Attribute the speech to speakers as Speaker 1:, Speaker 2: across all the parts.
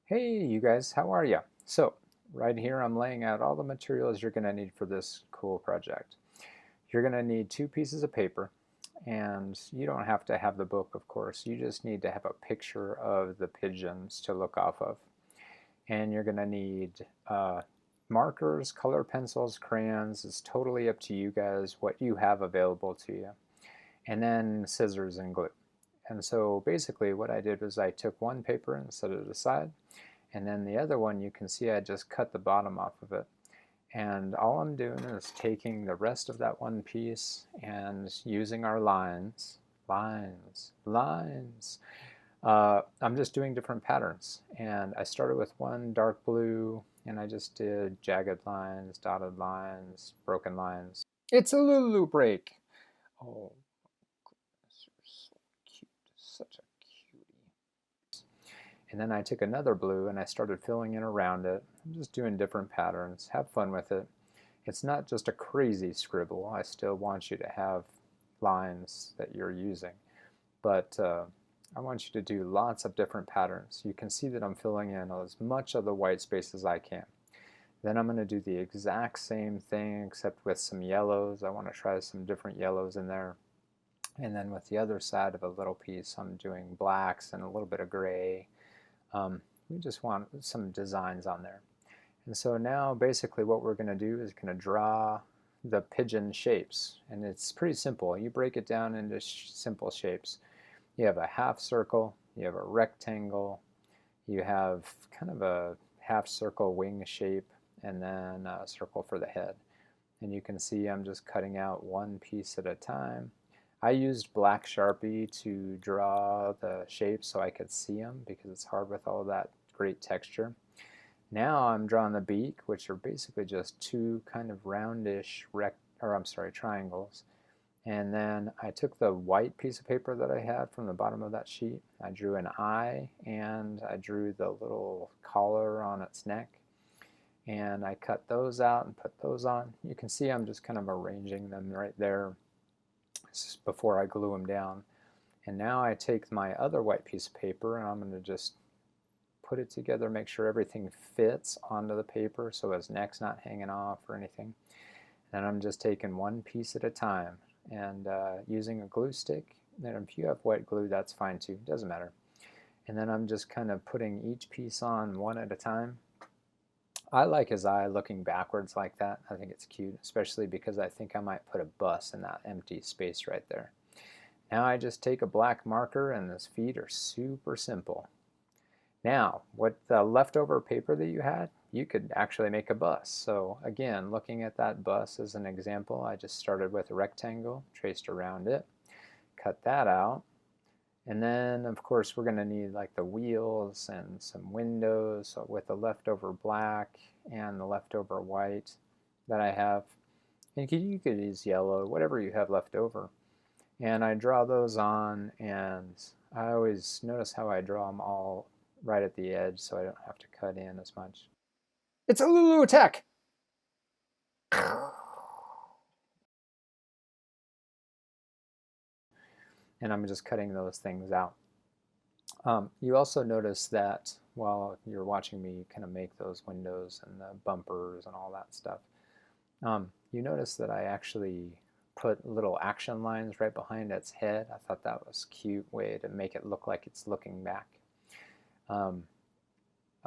Speaker 1: Hey, you guys, how are you? So, right here I'm laying out all the materials you're going to need for this cool project. You're going to need two pieces of paper, and you don't have to have the book, of course. You just need to have a picture of the pigeons to look off of. And you're going to need markers, color pencils, crayons. It's totally up to you guys what you have available to you. And then scissors and glue. And so basically what I did was I took one paper and set it aside. And then the other one, you can see I just cut the bottom off of it. And all I'm doing is taking the rest of that one piece and using our lines. I'm just doing different patterns. And I started with one dark blue, and I just did jagged lines, dotted lines, broken lines. It's a Lulu break. Oh, goodness, you're so cute. Such a cutie. And then I took another blue and I started filling in around it. I'm just doing different patterns. Have fun with it. It's not just a crazy scribble. I still want you to have lines that you're using. But I want you to do lots of different patterns. You can see that I'm filling in as much of the white space as I can. Then I'm going to do the exact same thing except with some yellows. I want to try some different yellows in there. And then with the other side of a little piece, I'm doing blacks and a little bit of gray. We just want some designs on there. And so now basically what we're going to do is going to draw the pigeon shapes. And it's pretty simple. You break it down into simple shapes. You have a half circle, you have a rectangle, you have kind of a half circle wing shape, and then a circle for the head. And you can see I'm just cutting out one piece at a time. I used black Sharpie to draw the shapes so I could see them because it's hard with all that great texture. Now I'm drawing the beak, which are basically just two kind of roundish triangles. And then I took the white piece of paper that I had from the bottom of that sheet. I drew an eye and I drew the little collar on its neck. And I cut those out and put those on. You can see I'm just kind of arranging them right there before I glue them down. And now I take my other white piece of paper and I'm going to just put it together, make sure everything fits onto the paper so his neck's not hanging off or anything. And I'm just taking one piece at a time and using a glue stick. And if you have white glue, that's fine too, doesn't matter. And then I'm just kind of putting each piece on one at a time. I like his eye looking backwards like that. I think it's cute, especially because I think I might put a bus in that empty space right there. Now I just take a black marker and his feet are super simple. Now, what the leftover paper that you had, you could actually make a bus. So again, looking at that bus as an example, I just started with a rectangle, traced around it, cut that out, and then of course we're going to need like the wheels and some windows. So with the leftover black and the leftover white that I have, and you could use yellow, whatever you have left over. And I draw those on, and I always notice how I draw them all right at the edge so I don't have to cut in as much. It's a Lulu attack! And I'm just cutting those things out. You also notice that while you're watching me kind of make those windows and the bumpers and all that stuff, you notice that I actually put little action lines right behind its head. I thought that was a cute way to make it look like it's looking back. I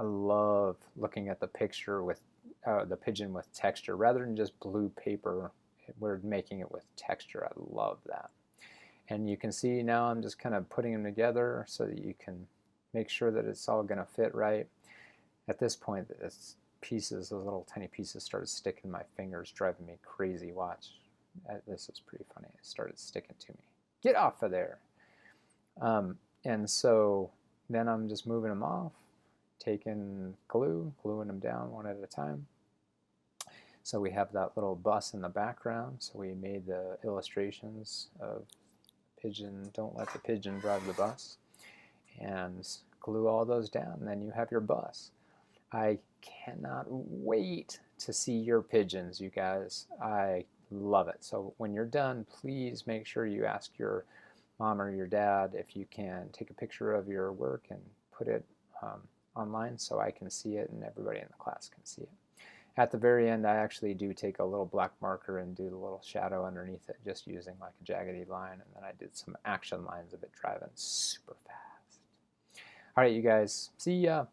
Speaker 1: love looking at the picture with the pigeon with texture rather than just blue paper. We're making it with texture. I love that. And you can see now I'm just kind of putting them together so that you can make sure that it's all going to fit right. At this point, those little tiny pieces started sticking in my fingers, driving me crazy. Watch. This is pretty funny. It started sticking to me. Get off of there. And so then I'm just moving them off, taking glue, gluing them down one at a time. So we have that little bus in the background. So we made the illustrations of pigeon, don't let the pigeon drive the bus, and glue all those down, and then you have your bus. I cannot wait to see your pigeons, you guys. I love it. So when you're done, please make sure you ask your mom or your dad if you can take a picture of your work and put it online so I can see it and everybody in the class can see it. At the very end, I actually do take a little black marker and do the little shadow underneath it, just using like a jaggedy line, and then I did some action lines of it driving super fast. All right, you guys, see ya.